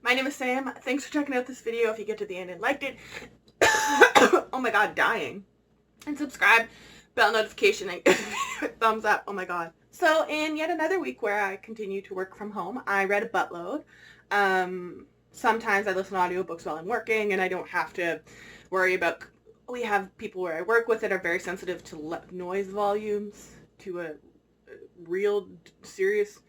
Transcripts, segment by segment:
My name is Sam. Thanks for checking out this video if you get to the end and liked it. Oh my god, dying. And subscribe, bell notification, and thumbs up. Oh my god. So in yet another week where I continue to work from home, I read a buttload. Sometimes I listen to audiobooks while I'm working and I don't have to worry about... We have people where I work with that are very sensitive to noise volumes to a real serious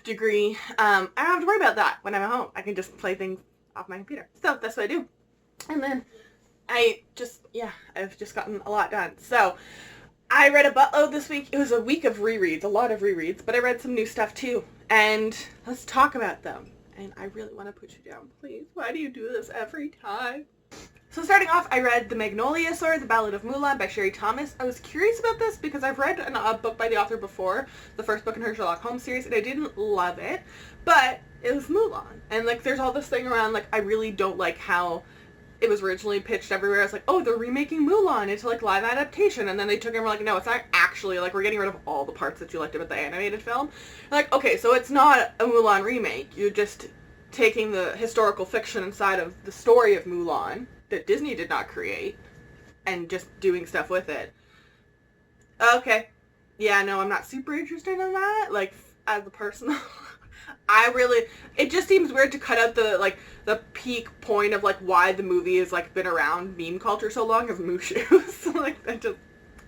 degree. I don't have to worry about that when I'm at home. I can just play things off my computer. So that's what I do. And then I've just gotten a lot done. So I read a buttload this week. It was a week of rereads, a lot of rereads, but I read some new stuff too. And let's talk about them. And I really want to put you down, please. Why do you do this every time? So starting off, I read The Magnolia Sword, The Ballad of Mulan by Sherry Thomas. I was curious about this because I've read a book by the author before, the first book in her Sherlock Holmes series, and I didn't love it, but it was Mulan. And like there's all this thing around, like I really don't like how it was originally pitched everywhere. It's like, oh, they're remaking Mulan into like live adaptation, and then they took it and were like, no, it's not actually, like we're getting rid of all the parts that you liked about the animated film. Like, okay, so it's not a Mulan remake, you're just taking the historical fiction inside of the story of Mulan that Disney did not create and just doing stuff with it. Okay. Yeah, no, I'm not super interested in that. Like, as a person, it just seems weird to cut out the peak point of, like, why the movie has, like, been around meme culture so long as Mushu. Like, that just...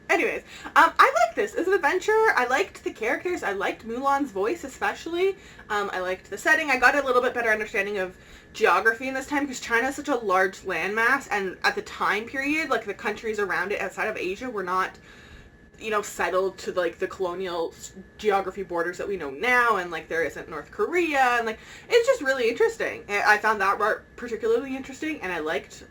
Anyways, I like this. It's an adventure. I liked the characters. I liked Mulan's voice especially. I liked the setting. I got a little bit better understanding of geography in this time because China is such a large landmass, and at the time period, like the countries around it outside of Asia were not, settled to like the colonial geography borders that we know now, and like there isn't North Korea, and like it's just really interesting. I found that part particularly interesting, and I liked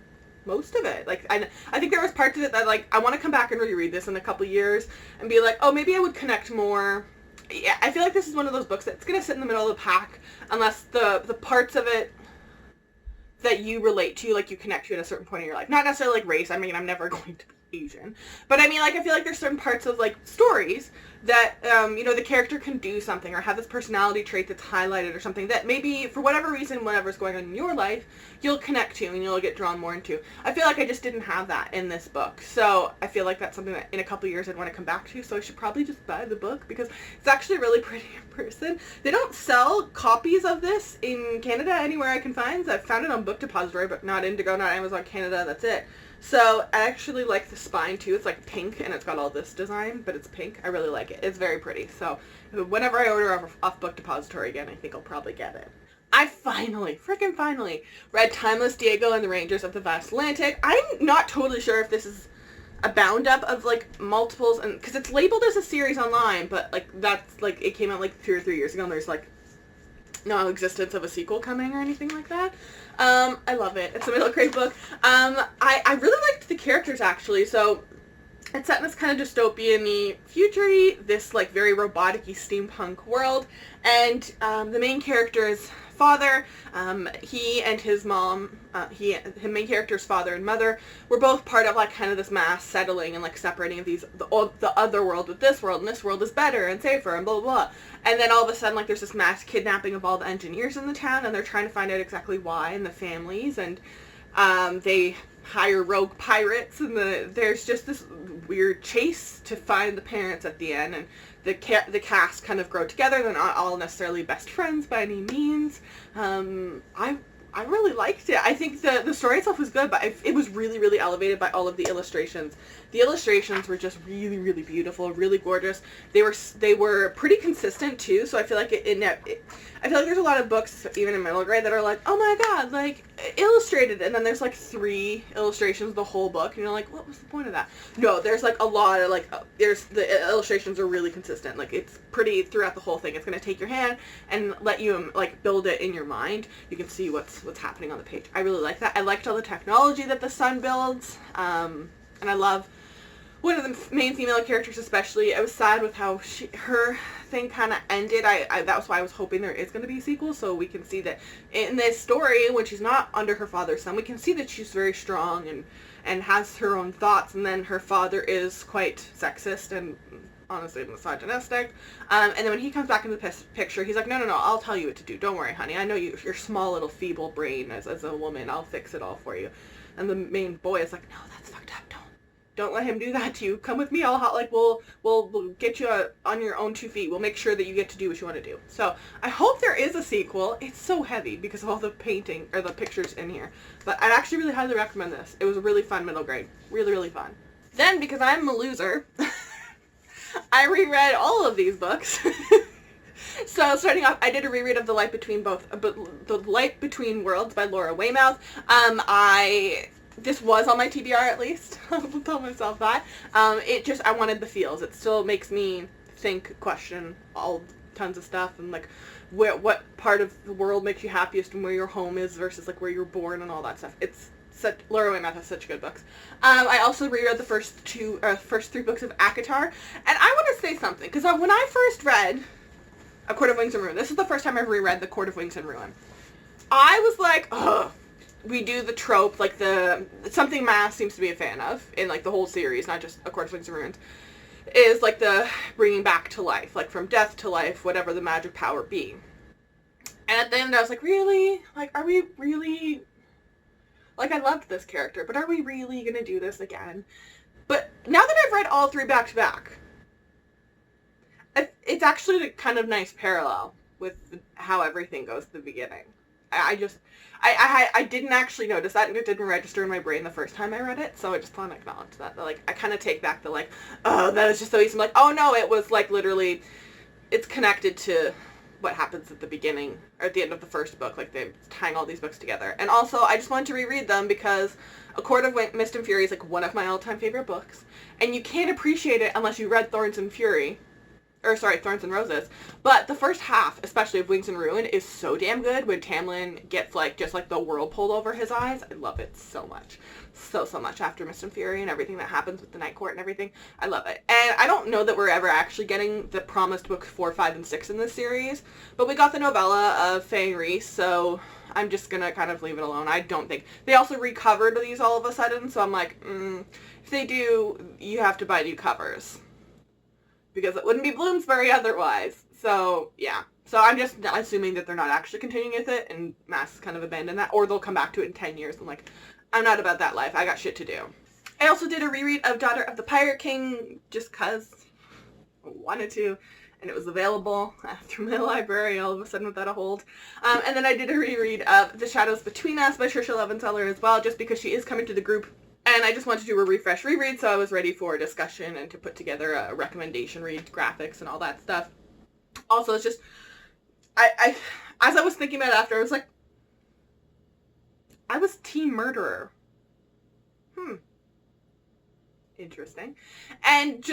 most of it. Like, I think there was parts of it that, like, I want to come back and reread this in a couple years and be like, oh, maybe I would connect more. Yeah, I feel like this is one of those books that's going to sit in the middle of the pack unless the parts of it that you relate to, like, you connect to at a certain point in your life. Not necessarily, like, race. I mean, I'm never going to be Asian. But, I mean, like, I feel like there's certain parts of, like, stories that, the character can do something or have this personality trait that's highlighted or something that maybe, for whatever reason, whatever's going on in your life, you'll connect to and you'll get drawn more into. I feel like I just didn't have that in this book. So I feel like that's something that in a couple years I'd want to come back to. So I should probably just buy the book because it's actually really pretty in person. They don't sell copies of this in Canada anywhere I can find. I've found it on Book Depository, but not Indigo, not Amazon Canada. That's it. So I actually like the spine too. It's like pink and it's got all this design, but it's pink. I really like it. It's very pretty. So whenever I order off Book Depository again, I think I'll probably get it. I freaking finally read Timeless Diego and the Rangers of the Vast Atlantic. I'm not totally sure if this is a bound up of like multiples, and because it's labeled as a series online, but like that's like it came out like 2 or 3 years ago and there's like no existence of a sequel coming or anything like that. I love it. It's a middle grade book. I really liked the characters actually. So it's set in this kind of dystopian-y future-y, this like very robotic-y steampunk world, and the main character's father, he and his mom, his main character's father and mother were both part of like kind of this mass settling and like separating of the other world with this world, and this world is better and safer and blah blah blah. And then all of a sudden like there's this mass kidnapping of all the engineers in the town, and they're trying to find out exactly why, and the families, and they hire rogue pirates, and there's just this weird chase to find the parents at the end, and the cast kind of grow together. They're not all necessarily best friends by any means. I really liked it. I think the story itself was good, but it was really, really elevated by all of the illustrations. The illustrations were just really, really beautiful, really gorgeous. They were pretty consistent too, so I feel like I feel like there's a lot of books, even in middle grade, that are like, oh my god, like, illustrated, and then there's like 3 illustrations the whole book, and you're like, what was the point of that? No, there's like a lot of like, the illustrations are really consistent. Like, it's pretty throughout the whole thing. It's going to take your hand and let you like build it in your mind. You can see what's happening on the page. I really like that. I liked all the technology that the sun builds, and I love one of the main female characters especially. I was sad with how her thing kind of ended. That was why I was hoping there is going to be a sequel, so we can see that in this story, when she's not under her father's thumb, we can see that she's very strong and has her own thoughts, and then her father is quite sexist and honestly misogynistic. And then when he comes back into the picture, he's like, no, I'll tell you what to do. Don't worry, honey. I know your small little feeble brain as a woman. I'll fix it all for you. And the main boy is like, no, that's fucked up. Don't let him do that to you. Come with me. We'll get you on your own 2 feet. We'll make sure that you get to do what you want to do. So I hope there is a sequel. It's so heavy because of all the painting or the pictures in here. But I'd actually really highly recommend this. It was a really fun middle grade. Really, really fun. Then, because I'm a loser, I reread all of these books. So starting off, I did a reread of The Light Between Worlds by Laura Weymouth. This was on my TBR at least. I'll tell myself that. I wanted the feels. It still makes me think, question all tons of stuff, and like what part of the world makes you happiest and where your home is versus like where you're born and all that stuff. Laura Weymouth has such good books. I also reread the first 3 books of ACOTAR, and I want to say something, because when I first read A Court of Wings and Ruin, this is the first time I've reread The Court of Wings and Ruin, I was like, ugh. We do the trope, like something Mass seems to be a fan of in like the whole series, not just A Court of Wings and Ruins, is like the bringing back to life, like from death to life, whatever the magic power be. And at the end I was like, really? Like, are we really... Like, I loved this character, but are we really gonna do this again? But now that I've read all 3 back to back, it's actually a kind of nice parallel with how everything goes at the beginning. I didn't actually notice that, and it didn't register in my brain the first time I read it, so I just want to acknowledge that. Like, I kind of take back the, like, oh, that was just so easy. I'm like, oh no, it was, like, literally, it's connected to what happens at the beginning, or at the end of the first book, like, they're tying all these books together. And also, I just wanted to reread them because A Court of Mist and Fury is, like, one of my all-time favorite books, and you can't appreciate it unless you read Thorns and Roses. But the first half, especially of Wings and Ruin, is so damn good when Tamlin gets, like, just, like, the world pulled over his eyes. I love it so much. So much after Mist and Fury and everything that happens with the Night Court and everything. I love it. And I don't know that we're ever actually getting the promised books 4, 5, and 6 in this series, but we got the novella of Faye and Reese, so I'm just gonna kind of leave it alone. I don't think... They also recovered these all of a sudden, so I'm like, if they do, you have to buy new covers. Because it wouldn't be Bloomsbury otherwise. So, yeah. So I'm just assuming that they're not actually continuing with it, and Mass kind of abandoned that, or they'll come back to it in 10 years. I'm like, I'm not about that life. I got shit to do. I also did a reread of Daughter of the Pirate King, just cause I wanted to, and it was available through my library all of a sudden without a hold. And then I did a reread of The Shadows Between Us by Trisha Levenseller as well, just because she is coming to the group. And I just wanted to do a refresh reread, so I was ready for a discussion and to put together a recommendation read, graphics, and all that stuff. Also, it's just, I as I was thinking about it after, I was like, I was Team Murderer. Interesting. And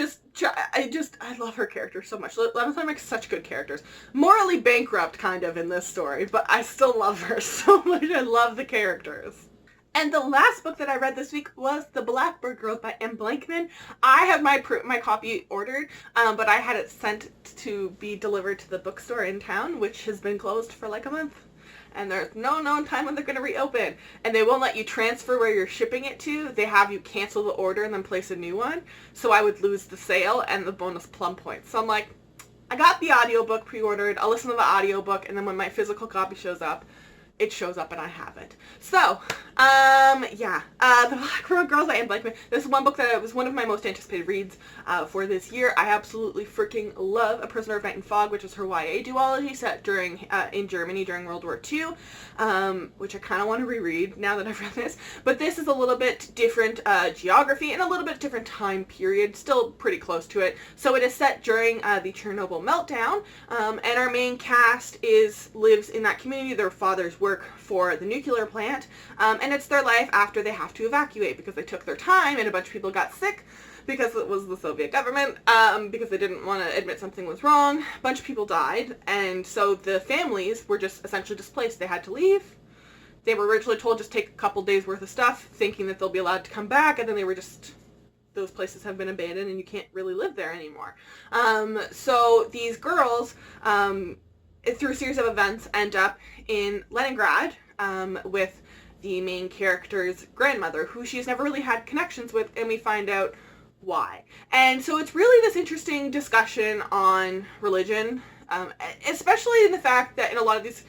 I love her character so much. Levenseller makes such good characters. Morally bankrupt, kind of, in this story, but I still love her so much. I love the characters. And the last book that I read this week was The Blackbird Girls by M. Blankman. I have my copy ordered, but I had it sent to be delivered to the bookstore in town, which has been closed for like a month. And there's no known time when they're going to reopen. And they won't let you transfer where you're shipping it to. They have you cancel the order and then place a new one. So I would lose the sale and the bonus plum points. So I'm like, I got the audiobook pre-ordered. I'll listen to the audiobook, and then when my physical copy shows up, it shows up and I have it. So, yeah. The Blackbird Girls by M. Blankman. This is one book that was one of my most anticipated reads for this year. I absolutely freaking love A Prisoner of Night and Fog, which is her YA duology set during in Germany during World War II, which I kind of want to reread now that I've read this. But this is a little bit different geography and a little bit different time period, still pretty close to it. So it is set during the Chernobyl meltdown, and our main cast lives in that community. Their fathers work for the nuclear plant, and it's their life after they have to evacuate because they took their time and a bunch of people got sick because it was the Soviet government, because they didn't want to admit something was wrong. A bunch of people died, and so the families were just essentially displaced. They had to leave. They were originally told just take a couple days worth of stuff, thinking that they'll be allowed to come back, and then they were just, those places have been abandoned and you can't really live there anymore. So these girls, through a series of events, end up in Leningrad with the main character's grandmother, who she's never really had connections with, and we find out why. And so it's really this interesting discussion on religion, especially in the fact that in a lot of these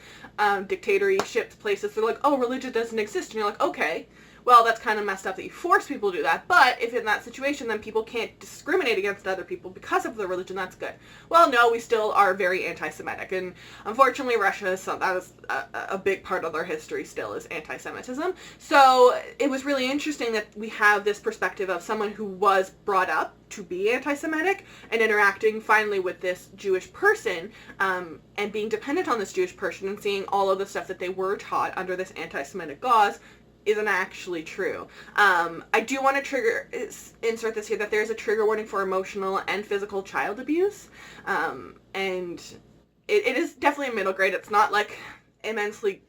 dictatorships places, they're like, oh, religion doesn't exist. And you're like, okay, well, that's kind of messed up that you force people to do that. But if in that situation, then people can't discriminate against other people because of their religion, that's good. Well, no, we still are very anti-Semitic. And unfortunately, Russia, that is a big part of their history still, is anti-Semitism. So it was really interesting that we have this perspective of someone who was brought up to be anti-Semitic and interacting finally with this Jewish person, and being dependent on this Jewish person and seeing all of the stuff that they were taught under this anti-Semitic gauze isn't actually true. I do want to insert this here, that there's a trigger warning for emotional and physical child abuse, and it is definitely a middle grade. It's not like immensely,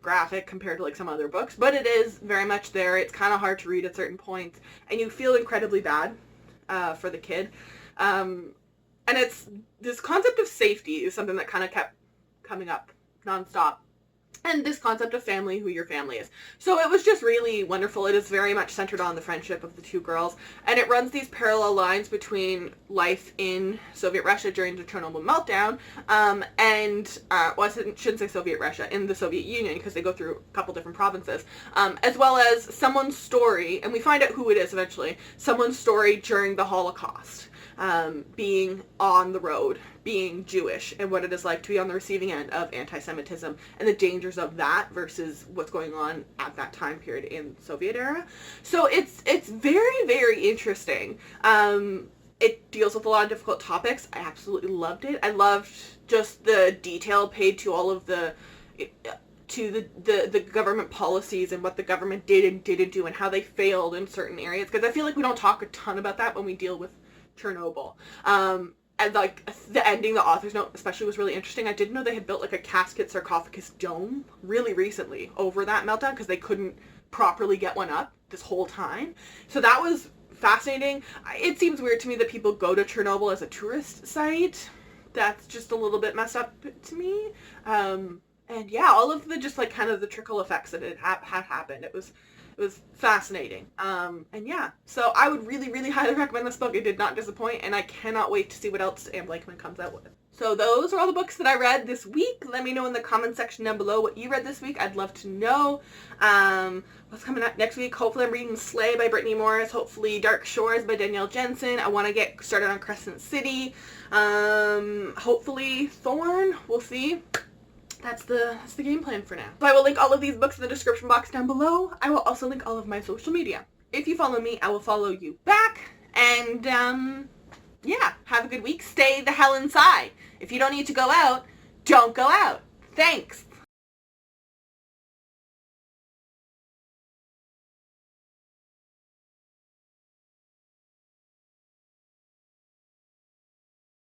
graphic compared to like some other books, but it is very much there. It's kind of hard to read at certain points, and you feel incredibly bad for the kid. And it's this concept of safety is something that kind of kept coming up nonstop. And this concept of family, who your family is. So it was just really wonderful. It is very much centered on the friendship of the two girls. And it runs these parallel lines between life in Soviet Russia during the Chernobyl meltdown, I shouldn't say Soviet Russia, in the Soviet Union, because they go through a couple different provinces, as well as someone's story, and we find out who it is eventually, someone's story during the Holocaust. Being on the road, being Jewish, and what it is like to be on the receiving end of anti-Semitism and the dangers of that versus what's going on at that time period in Soviet era. So it's very, very interesting. It deals with a lot of difficult topics. I absolutely loved it. I loved just the detail paid to all of the government policies and what the government did and didn't do and how they failed in certain areas, because I feel like we don't talk a ton about that when we deal with Chernobyl. And like the ending, the author's note especially, was really interesting. I didn't know they had built like a casket sarcophagus dome really recently over that meltdown because they couldn't properly get one up this whole time. So that was fascinating. It seems weird to me that people go to Chernobyl as a tourist site. That's just a little bit messed up to me. And yeah, all of the just like kind of the trickle effects that had happened. It was fascinating. And yeah, so I would really, really highly recommend this book. It did not disappoint, and I cannot wait to see what else Anne Blakeman comes out with. So those are all the books that I read this week. Let me know in the comment section down below what you read this week. I'd love to know. What's coming up next week? Hopefully I'm reading Slay by Brittany Morris. Hopefully Dark Shores by Danielle Jensen. I want to get started on Crescent City. Hopefully Thorn. We'll see. That's the game plan for now. So I will link all of these books in the description box down below. I will also link all of my social media. If you follow me, I will follow you back. And, yeah, have a good week. Stay the hell inside. If you don't need to go out, don't go out. Thanks.